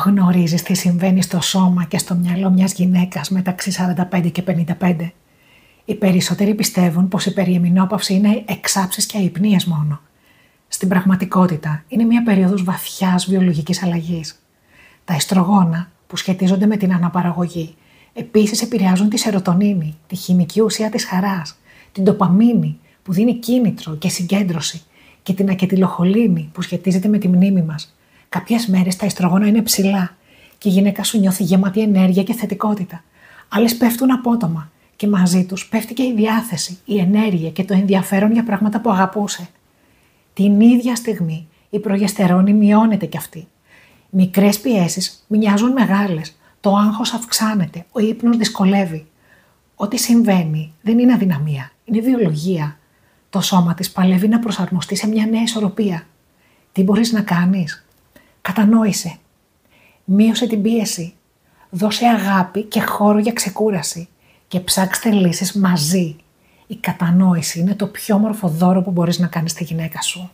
Γνωρίζεις τι συμβαίνει στο σώμα και στο μυαλό μιας γυναίκας μεταξύ 45 και 55. Οι περισσότεροι πιστεύουν πως η περιεμηνόπαυση είναι εξάψεις και αϊπνίες μόνο. Στην πραγματικότητα είναι μια περίοδος βαθιάς βιολογικής αλλαγής. Τα ιστρογόνα που σχετίζονται με την αναπαραγωγή επίσης επηρεάζουν τη σερωτονίνη, τη χημική ουσία της χαράς, την ντοπαμίνη που δίνει κίνητρο και συγκέντρωση και την ακετυλοχολίνη που σχετίζεται με τη μνήμη μας. Κάποιες μέρες τα ιστρογόνα είναι ψηλά και η γυναίκα σου νιώθει γεμάτη ενέργεια και θετικότητα. Άλλες πέφτουν απότομα και μαζί τους πέφτει και η διάθεση, η ενέργεια και το ενδιαφέρον για πράγματα που αγαπούσε. Την ίδια στιγμή η προγεστερόνη μειώνεται κι αυτή. Μικρές πιέσεις μοιάζουν μεγάλες, το άγχος αυξάνεται, ο ύπνος δυσκολεύει. Ό,τι συμβαίνει δεν είναι αδυναμία, είναι βιολογία. Το σώμα της παλεύει να προσαρμοστεί σε μια νέα ισορροπία. Τι μπορείς να κάνεις? Κατανόησε. Μείωσε την πίεση. Δώσε αγάπη και χώρο για ξεκούραση. Και ψάξτε λύσεις μαζί. Η κατανόηση είναι το πιο όμορφο δώρο που μπορείς να κάνεις στη γυναίκα σου.